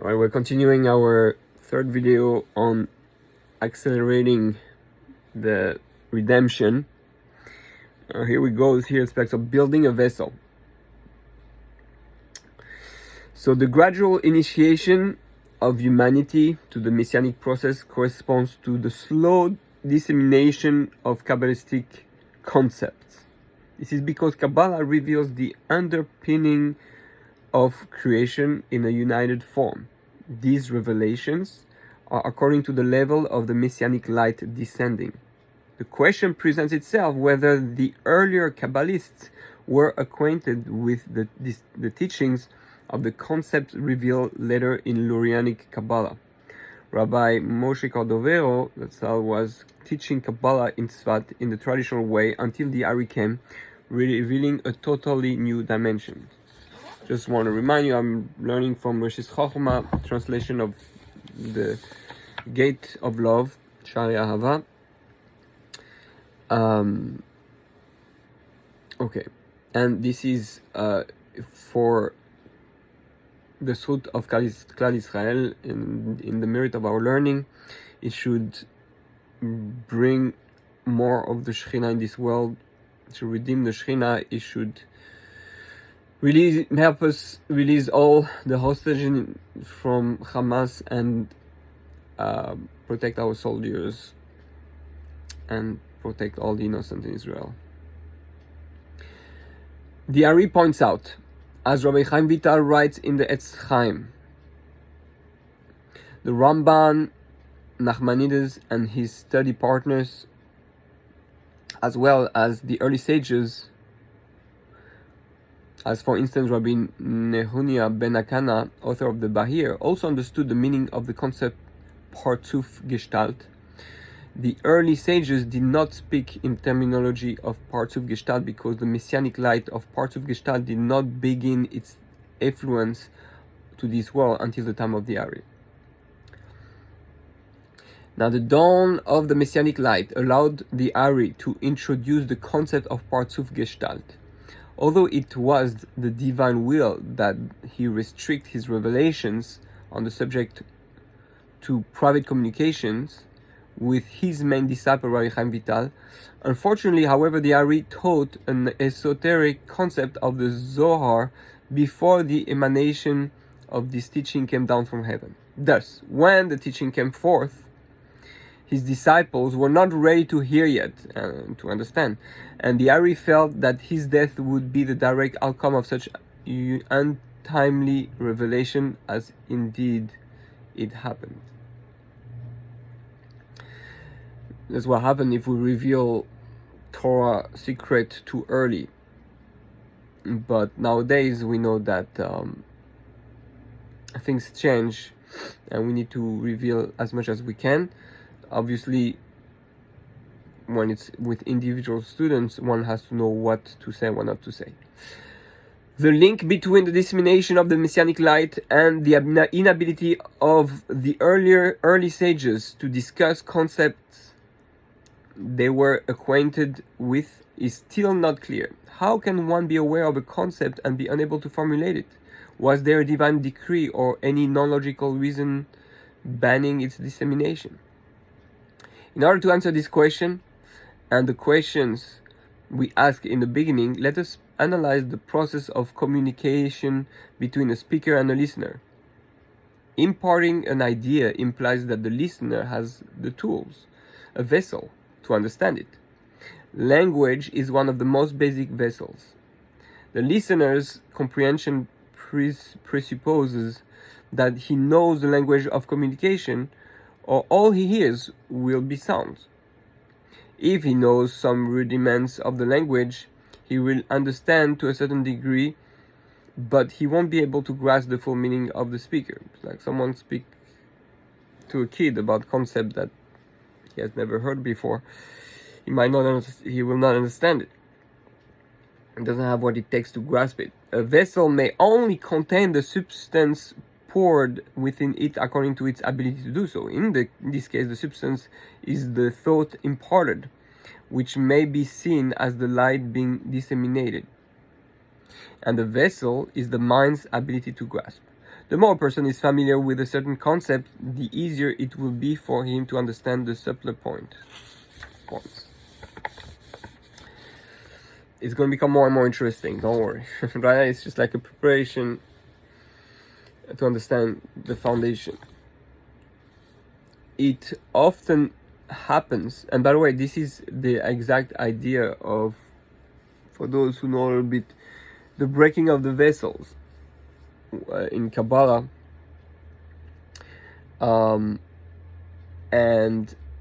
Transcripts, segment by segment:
Alright, we're continuing our third video on accelerating the redemption. Here we go. Here aspects of building a vessel. So the gradual initiation of humanity to the messianic process corresponds to the slow dissemination of Kabbalistic concepts. This is because Kabbalah reveals the underpinning of creation in a united form. These revelations are according to the level of the messianic light descending. The question presents itself whether the earlier Kabbalists were acquainted with the teachings of the concepts revealed later in Lurianic Kabbalah. Rabbi Moshiach was teaching Kabbalah in Tzfat in the traditional way until the Ari came, revealing a totally new dimension. Just want to remind you, I'm learning from Rishis Chochmah, translation of the Gate of Love, Shari Ahava. Okay, and this is for the Zchut of Klal Israel. In the merit of our learning, it should bring more of the Shekhinah in this world. To redeem the Shekhinah, it should help us release all the hostages from Hamas and protect our soldiers and protect all the innocent in Israel. The Ari points out, as Rabbi Chaim Vital writes in the Etz Chaim, the Ramban, Nachmanides and his study partners, as well as the early sages, as for instance Rabbi Nehunia ben Akana, author of the Bahir, also understood the meaning of the concept Partzuf Gestalt. The early sages did not speak in terminology of Partzuf Gestalt because the messianic light of Partzuf Gestalt did not begin its effluence to this world until the time of the Ari. Now, the dawn of the messianic light allowed the Ari to introduce the concept of Partzuf Gestalt. Although it was the divine will that he restrict his revelations on the subject to private communications with his main disciple Rabbi Chaim Vital, unfortunately, however, the Ari taught an esoteric concept of the Zohar before the emanation of this teaching came down from heaven. Thus, when the teaching came forth, his disciples were not ready to hear yet, to understand, and the Ari felt that his death would be the direct outcome of such untimely revelation, as indeed it happened. That's what happened if we reveal Torah secret too early. But nowadays we know that things change, and we need to reveal as much as we can. Obviously, when it's with individual students, one has to know what to say, what not to say. The link between the dissemination of the messianic light and the inability of the early sages to discuss concepts they were acquainted with is still not clear. How can one be aware of a concept and be unable to formulate it? Was there a divine decree or any non-logical reason banning its dissemination? In order to answer this question, and the questions we ask in the beginning, let us analyze the process of communication between a speaker and a listener. Imparting an idea implies that the listener has the tools, a vessel, to understand it. Language is one of the most basic vessels. The listener's comprehension presupposes that he knows the language of communication, or all he hears will be sounds. If he knows some rudiments of the language, he will understand to a certain degree, but he won't be able to grasp the full meaning of the speaker. It's like someone speak to a kid about concept that he has never heard before. He will not understand it. It doesn't have what it takes to grasp it. A vessel may only contain the substance poured within it according to its ability to do so. In this case, the substance is the thought imparted, which may be seen as the light being disseminated. And the vessel is the mind's ability to grasp. The more a person is familiar with a certain concept, the easier it will be for him to understand the subtler points. It's going to become more and more interesting, don't worry. Right now it's just like a preparation to understand the foundation. It often happens, and by the way, this is the exact idea of, for those who know a little bit, the breaking of the vessels in Kabbalah, and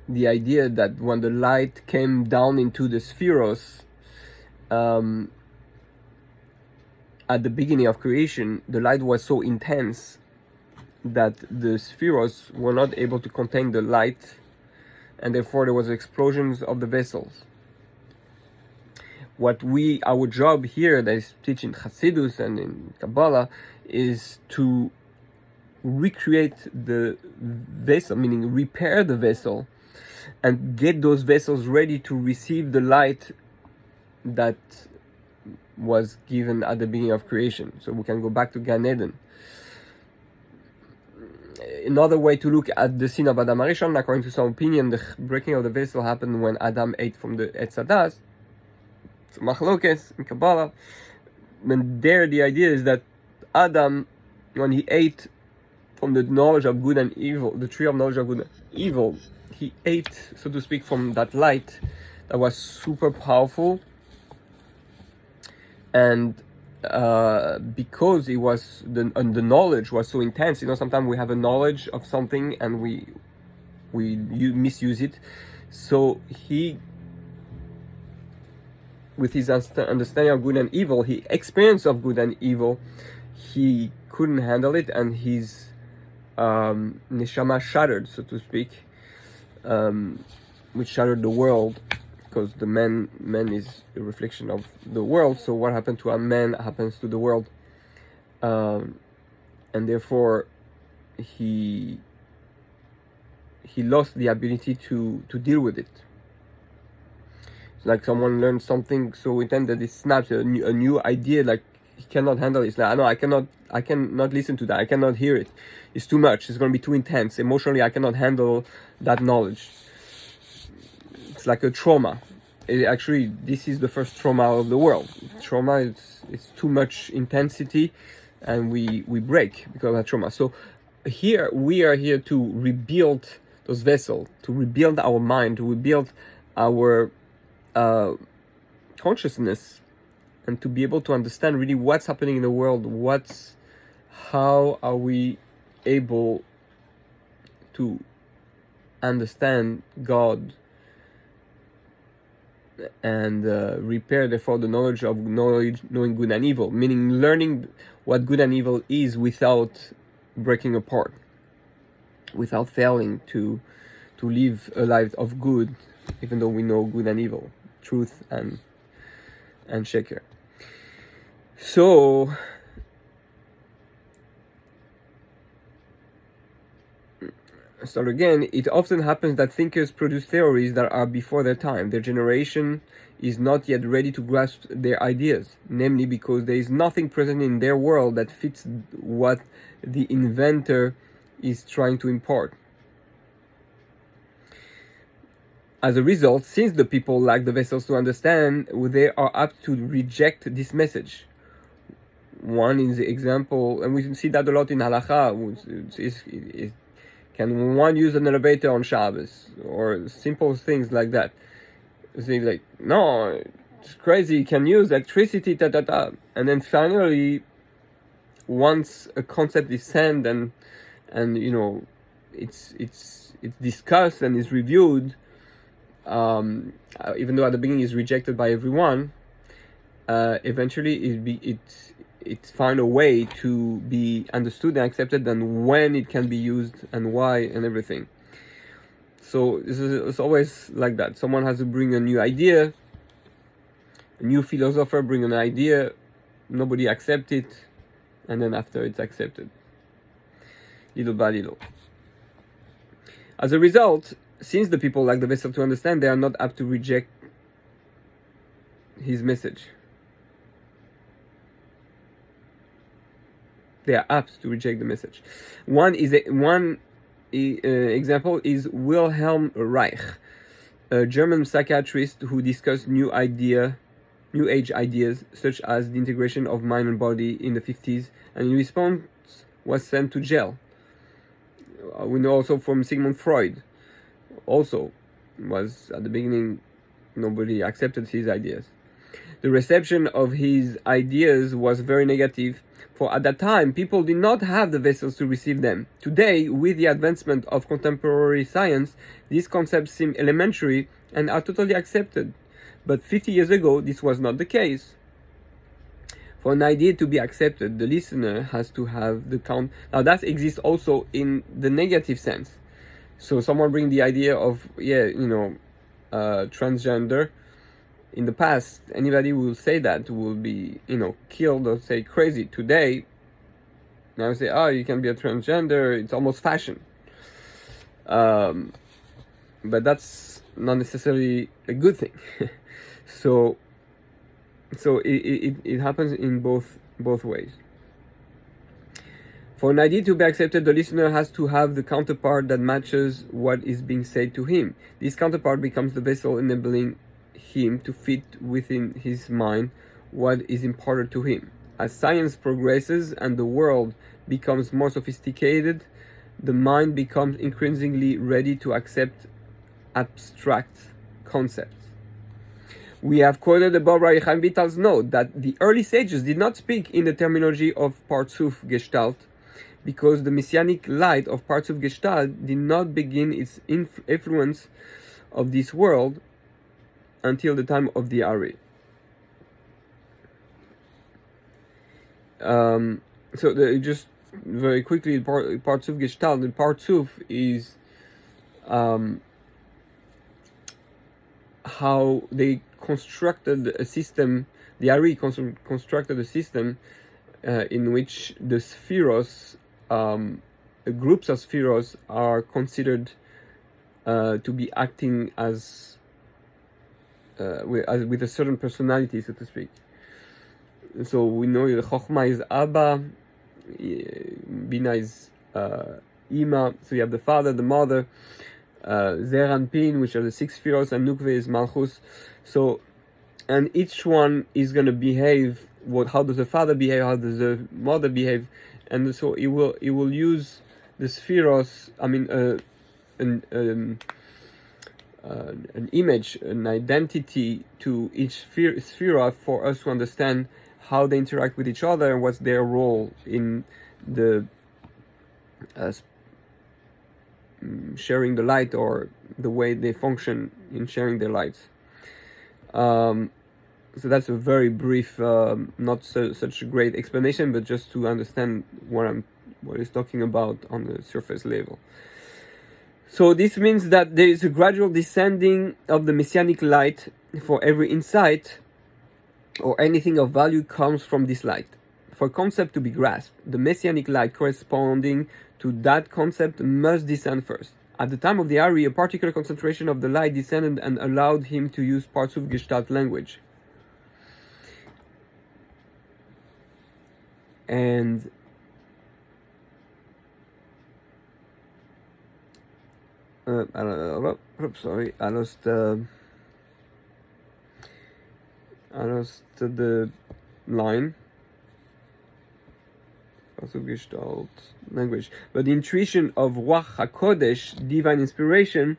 the idea that when the light came down into the spheros at the beginning of creation, the light was so intense that the spheros were not able to contain the light, and therefore there was explosions of the vessels. Our job here, that is teaching Hasidus and in Kabbalah, is to recreate the vessel, meaning repair the vessel, and get those vessels ready to receive the light that was given at the beginning of creation. So we can go back to Gan Eden. Another way to look at the sin of Adam Arishon, according to some opinion, the breaking of the vessel happened when Adam ate from the Etz Hadas. So Machlokes in Kabbalah, and there the idea is that Adam, when he ate from the knowledge of good and evil, the tree of knowledge of good and evil, he ate, so to speak, from that light that was super powerful, and because it was the knowledge was so intense. Sometimes we have a knowledge of something and we misuse it. So he, with his understanding of good and evil, his experience of good and evil, he couldn't handle it, and his neshama shattered, so to speak, which shattered the world, because the man is a reflection of the world. So what happened to a man happens to the world, and therefore he lost the ability to deal with it. It's like someone learns something so intense that it snaps a new idea, like he cannot handle it. It's like, no, I cannot listen to that. I cannot hear it. It's too much. It's going to be too intense. Emotionally, I cannot handle that knowledge. It's like a trauma. Actually, this is the first trauma of the world. Trauma it's too much intensity, and we break because of that trauma. So here we are here to rebuild those vessels, to rebuild our mind, to rebuild our consciousness, and to be able to understand really what's happening in the world. How are we able to understand God and repair therefore the knowledge, knowing good and evil, meaning learning what good and evil is without breaking apart, without failing to live a life of good, even though we know good and evil, truth and sheker. So start again. It often happens that thinkers produce theories that are before their time. Their generation is not yet ready to grasp their ideas, namely because there is nothing present in their world that fits what the inventor is trying to impart. As a result, since the people lack the vessels to understand, they are apt to reject this message. One is the example, and we see that a lot in halakha. Can one use an elevator on Shabbos, or simple things like that? Things like, no, it's crazy. You can use electricity, and then finally, once a concept is sent and it's discussed and is reviewed, even though at the beginning it's rejected by everyone, eventually it find a way to be understood and accepted, and when it can be used and why and everything. So it's always like that. Someone has to bring a new idea, a new philosopher bring an idea, nobody accepts it, and then after it's accepted, little by little. As a result, since the people lack the vessel to understand, they are not apt to reject his message. They are apt to reject the message. One example is Wilhelm Reich, a German psychiatrist who discussed New Age ideas such as the integration of mind and body in the 50s, and in response was sent to jail. We know also from Sigmund Freud, also was at the beginning nobody accepted his ideas. The reception of his ideas was very negative, for at that time people did not have the vessels to receive them. Today, with the advancement of contemporary science, these concepts seem elementary and are totally accepted. But 50 years ago, this was not the case. For an idea to be accepted, the listener has to have the count. Now that exists also in the negative sense. So someone bring the idea of, transgender. In the past, anybody who will say that will be, killed or say crazy. Today, now say, oh, you can be a transgender, it's almost fashion. But that's not necessarily a good thing. So it happens in both ways. For an idea to be accepted, the listener has to have the counterpart that matches what is being said to him. This counterpart becomes the vessel enabling him to fit within his mind what is important to him. As science progresses and the world becomes more sophisticated, the mind becomes increasingly ready to accept abstract concepts. We have quoted above Rabbi Chaim Vital's note that the early sages did not speak in the terminology of Partzuf Gestalt because the messianic light of Partzuf Gestalt did not begin its influence of this world until the time of the Ari. Just very quickly, Partzuf Gestalt, the Partzuf is how they constructed a system, the Ari constructed a system in which the spheros, groups of spheros are considered to be acting as with a certain personality, so to speak. So we know the Chochma is Abba, Bina is Ima, so you have the father, the mother, Zer and Pin, which are the 6 spheros, and Nukve is Malchus. So, and each one is going to behave, how does the father behave, how does the mother behave, and so it will use the spheros, an image, an identity to each sphere for us to understand how they interact with each other and what's their role in the sharing the light, or the way they function in sharing their lights. So that's a very brief, not such a great explanation, but just to understand what he's talking about on the surface level. So this means that there is a gradual descending of the messianic light for every insight or anything of value comes from this light. For a concept to be grasped, the messianic light corresponding to that concept must descend first. At the time of the Ari, a particular concentration of the light descended and allowed him to use parts of Gestalt language. And sorry, I lost the line. Also Gestalt language. But the intuition of Ruach HaKodesh, divine inspiration,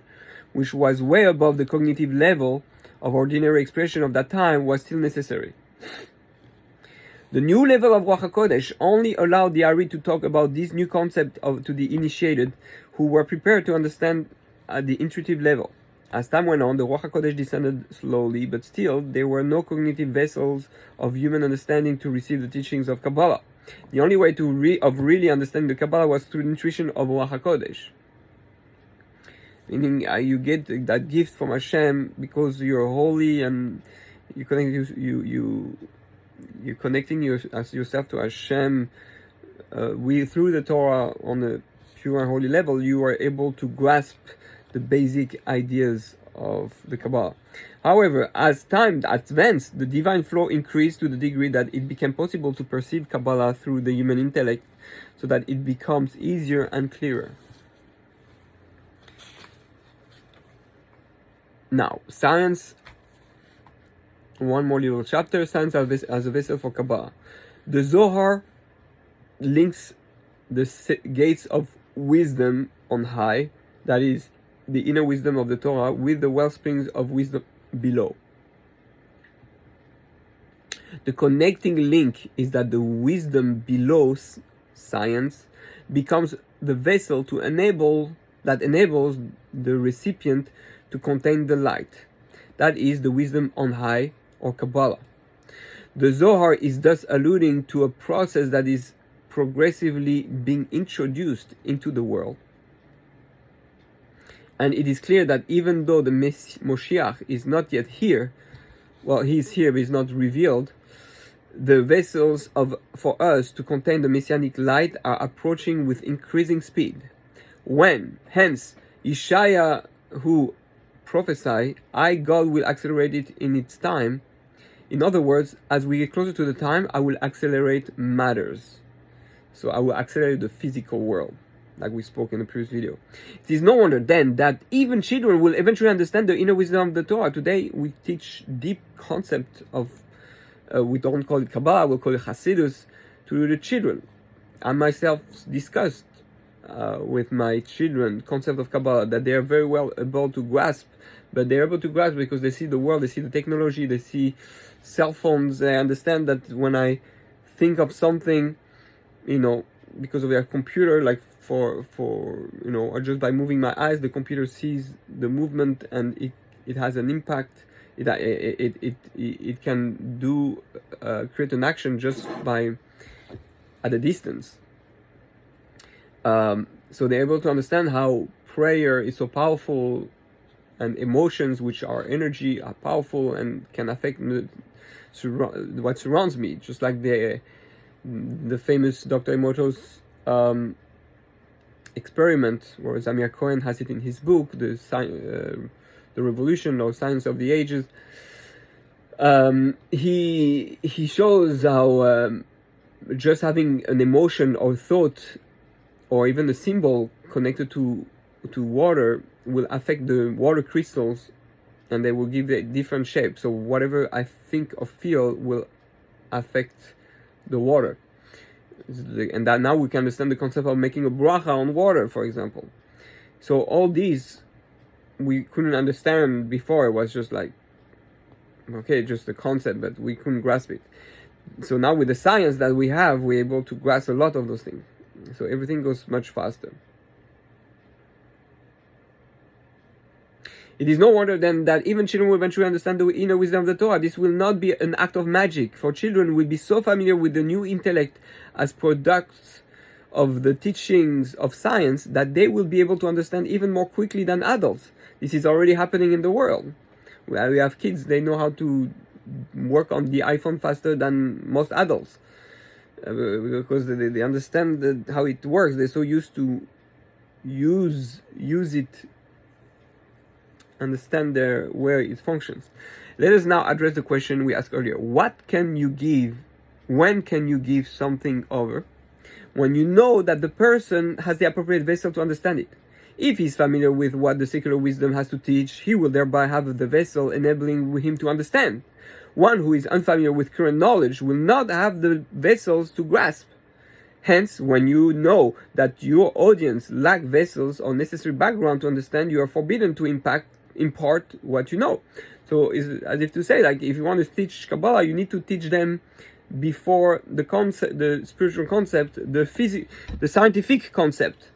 which was way above the cognitive level of ordinary expression of that time, was still necessary. The new level of Ruach HaKodesh only allowed the Ari to talk about this new concept to the initiated, who were prepared to understand at the intuitive level. As time went on, the Ruach HaKodesh descended slowly, but still there were no cognitive vessels of human understanding to receive the teachings of Kabbalah. The only way of really understanding the Kabbalah was through the intuition of Ruach HaKodesh. Meaning you get that gift from Hashem because you're holy and you're connecting yourself to Hashem. Through the Torah on a pure and holy level, you are able to grasp the basic ideas the Kabbalah. However, as time advanced, the divine flow increased to the degree that it became possible to perceive Kabbalah through the human intellect, so that it becomes easier and clearer. Now, science, one more little chapter, science as a vessel for Kabbalah. The Zohar links the gates of wisdom on high, that is, the inner wisdom of the Torah, with the wellsprings of wisdom below. The connecting link is that the wisdom below science becomes the vessel that enables the recipient to contain the light, that is, the wisdom on high, or Kabbalah. The Zohar is thus alluding to a process that is progressively being introduced into the world. And it is clear that even though the Moshiach is not yet here, well, he is here but is not revealed, the vessels for us to contain the messianic light are approaching with increasing speed. Hence, Yeshaya, who prophesy, God will accelerate it in its time. In other words, as we get closer to the time, I will accelerate matters. So I will accelerate the physical world, like we spoke in the previous video. It is no wonder then that even children will eventually understand the inner wisdom of the Torah. Today we teach deep concept of, we don't call it Kabbalah, we'll call it Hasidus, to the children. I myself discussed with my children concept of Kabbalah that they are very well able to grasp, but they're able to grasp because they see the world, they see the technology, they see cell phones. They understand that when I think of something, because of their computer, like for or just by moving my eyes, the computer sees the movement and it has an impact. It can do create an action just by at a distance. So they're able to understand how prayer is so powerful, and emotions, which are energy, are powerful and can affect what surrounds me. Just like the famous Dr. Emoto's experiment, where Zamir Cohen has it in his book, the Revolution or Science of the Ages. He shows how just having an emotion or thought, or even a symbol connected to water, will affect the water crystals, and they will give a different shape. So whatever I think or feel will affect the water. And that now we can understand the concept of making a bracha on water, for example. So all these we couldn't understand before. It was just like, okay, just the concept, but we couldn't grasp it. So now with the science that we have, we're able to grasp a lot of those things. So everything goes much faster. It is no wonder then that even children will eventually understand the inner wisdom of the Torah. This will not be an act of magic, for children will be so familiar with the new intellect as products of the teachings of science that they will be able to understand even more quickly than adults. This is already happening in the world. We have kids, they know how to work on the iPhone faster than most adults. Because they understand how it works. They're so used to use it, understand where it functions. Let us now address the question we asked earlier. What can you give? When can you give something over? When you know that the person has the appropriate vessel to understand it. If he is familiar with what the secular wisdom has to teach, he will thereby have the vessel enabling him to understand. One who is unfamiliar with current knowledge will not have the vessels to grasp. Hence, when you know that your audience lack vessels or necessary background to understand, you are forbidden to impart what you know. So it's as if to say, like, if you want to teach Kabbalah, you need to teach them before the concept, the spiritual concept, the scientific concept.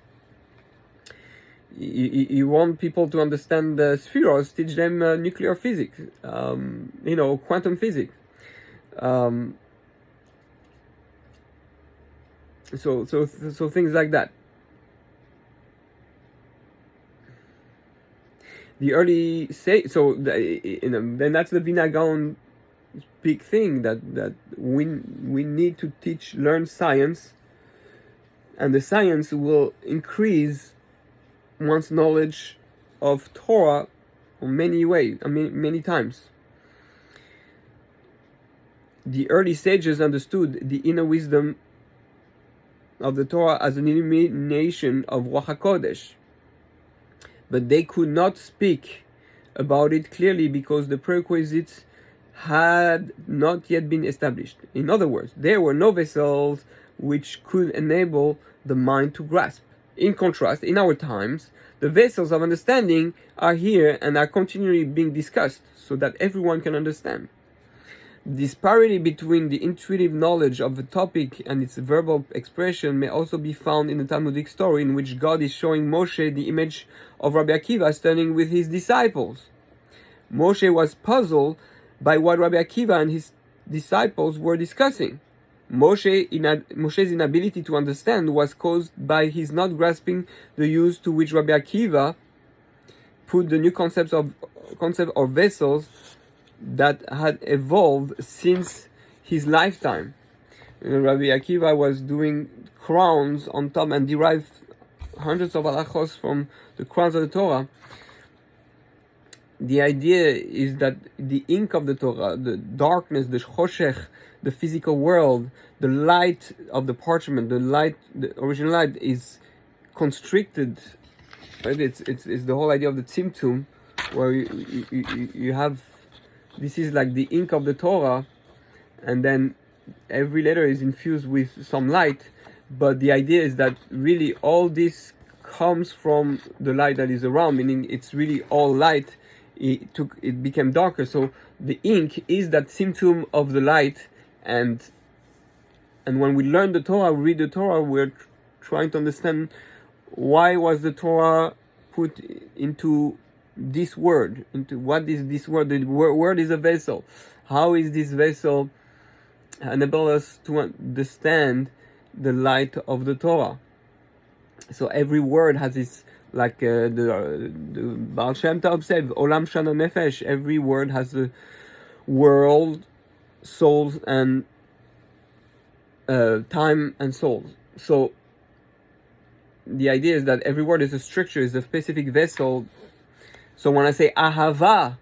You want people to understand the spheres, teach them nuclear physics, quantum physics. So things like that. The early then that's the Vina Gaon big thing, that we need to learn science, and the science will increase one's knowledge of Torah, many times. The early sages understood the inner wisdom of the Torah as an illumination of Ruach HaKodesh, but they could not speak about it clearly because the prerequisites had not yet been established. In other words, there were no vessels which could enable the mind to grasp. In contrast, in our times, the vessels of understanding are here and are continually being discussed so that everyone can understand. Disparity between the intuitive knowledge of the topic and its verbal expression may also be found in the Talmudic story in which God is showing Moshe the image of Rabbi Akiva standing with his disciples. Moshe was puzzled by what Rabbi Akiva and his disciples were discussing. Moshe's inability to understand was caused by his not grasping the use to which Rabbi Akiva put the new concept of vessels that had evolved since his lifetime. Rabbi Akiva was doing crowns on top and derived hundreds of halachos from the crowns of the Torah. The idea is that the ink of the Torah, the darkness, the choshech, the physical world, the light of the parchment, the original light is constricted. Right? It's the whole idea of the tzimtzum, where you have, this is like the ink of the Torah, and then every letter is infused with some light. But the idea is that really all this comes from the light that is around, meaning it's really all light. It became darker. So the ink is that symptom of the light, and when we learn the Torah, we read the Torah, we're trying to understand why was the Torah put into this word, into what is this word. The word is a vessel. How is this vessel enable us to understand the light of the Torah? So every word has this, like the Baal Shem Tov said, Olam Shana Nefesh. Every word has the world, souls, and time and souls. So the idea is that every word is a structure, is a specific vessel. So when I say ahava,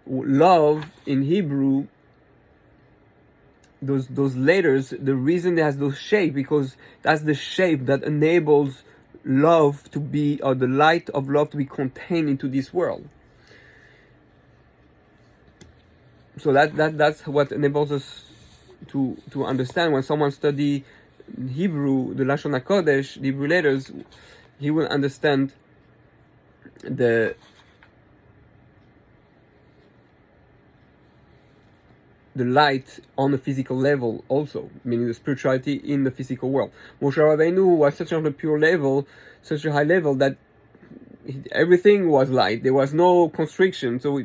love in Hebrew, those letters, the reason it has those shape, because that's the shape that enables love to be, or the light of love to be contained into this world. So that's what enables us to understand. When someone study Hebrew, the Lashon HaKodesh, the Hebrew letters, he will understand the light on the physical level also, meaning the spirituality in the physical world. Moshe Rabbeinu was such on a pure level, such a high level, that everything was light. There was no constriction. So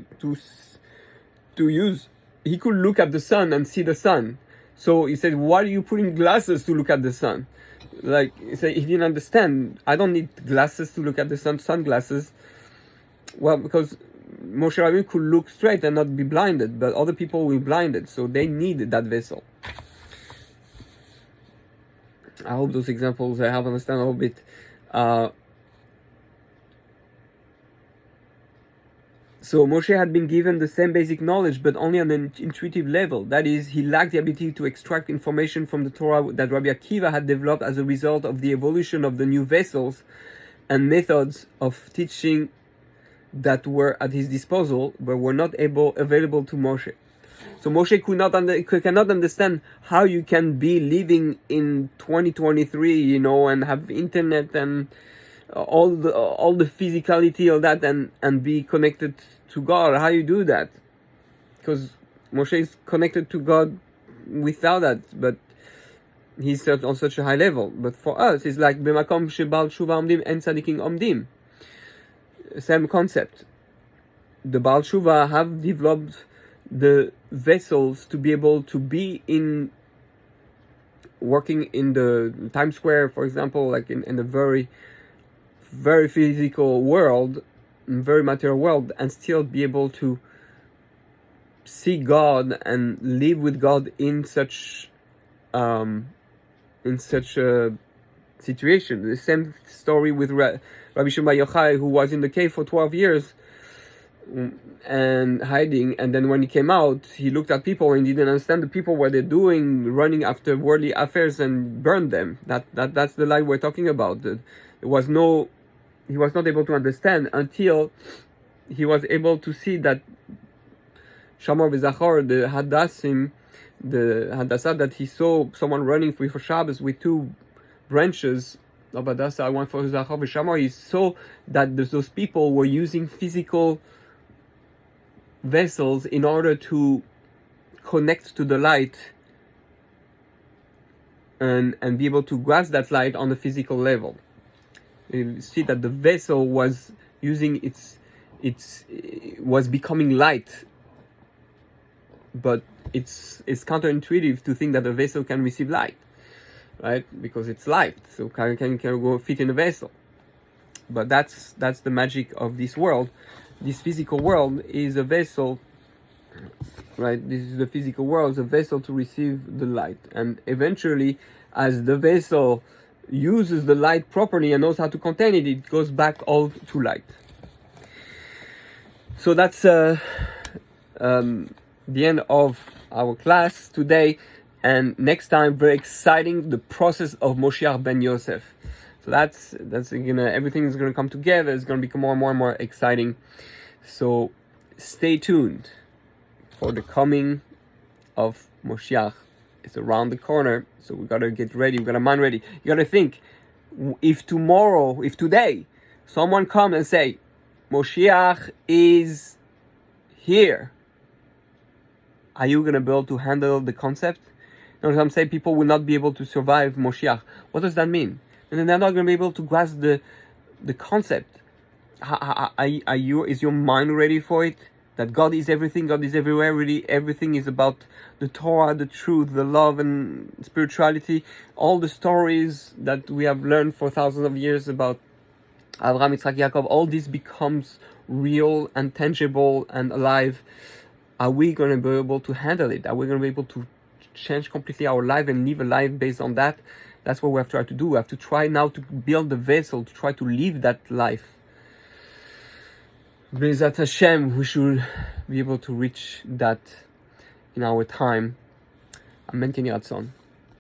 he could look at the sun and see the sun. So he said, why are you putting glasses to look at the sun? Like, he didn't understand. I don't need glasses to look at the sun, sunglasses. Well, because Moshe Rabbeinu could look straight and not be blinded, but other people were blinded, so they need that vessel. I hope those examples help understand a little bit. So Moshe had been given the same basic knowledge, but only on an intuitive level. That is, he lacked the ability to extract information from the Torah that Rabbi Akiva had developed as a result of the evolution of the new vessels and methods of teaching that were at his disposal, but were not available to Moshe. So Moshe cannot understand how you can be living in 2023, and have internet and all the physicality of that, and be connected to God. How you do that? Because Moshe is connected to God without that, but he's on such a high level. But for us, it's like b'makom shebal tshuva omdim en tzadikim omdim. Same concept. The Baal Tshuva have developed the vessels to be able to be working in the Times Square, for example, like in the very, very physical world, very material world, and still be able to see God and live with God in such a situation. The same story with Rabbi Shimon Bar Yochai, who was in the cave for 12 years. and hiding. And then when he came out, he looked at people and didn't understand the people, what they're doing, running after worldly affairs, and burned them. That's the light we're talking about. He was not able to understand until he was able to see that Shamar v'Zachor, the Hadassah, that he saw someone running for Shabbos with two branches of Hadassah, one for Zachor v'Shamar. He saw that those people were using physical vessels in order to connect to the light and be able to grasp that light on the physical level. You see that the vessel was using was becoming light, but it's counterintuitive to think that a vessel can receive light, right? Because it's light, so can go fit in a vessel. But that's the magic of this world. This physical world is a vessel, right? This is the physical world, is a vessel to receive the light, and eventually, as the vessel uses the light properly and knows how to contain it, it goes back all to light. So that's the end of our class today, and next time, very exciting, the process of Moshiach ben Yosef. So that's everything is gonna come together. It's gonna become more and more exciting. So stay tuned for the coming of Moshiach. It's around the corner, so we gotta get ready. We gotta mind ready. You gotta think, if today, someone come and say, Moshiach is here, are you gonna be able to handle the concept? You know what I'm saying? People will not be able to survive Moshiach. What does that mean? And then they're not gonna be able to grasp the concept. Is your mind ready for it? That God is everything, God is everywhere, really everything is about the Torah, the truth, the love and spirituality. All the stories that we have learned for thousands of years about Avraham, Yitzchak, Yaakov, all this becomes real and tangible and alive. Are we going to be able to handle it? Are we going to be able to change completely our life and live a life based on that? That's what we have to try to do. We have to try now to build the vessel, to try to live that life. B'ezrat Hashem, we should be able to reach that in our time. Amen. Ken Yiratzon.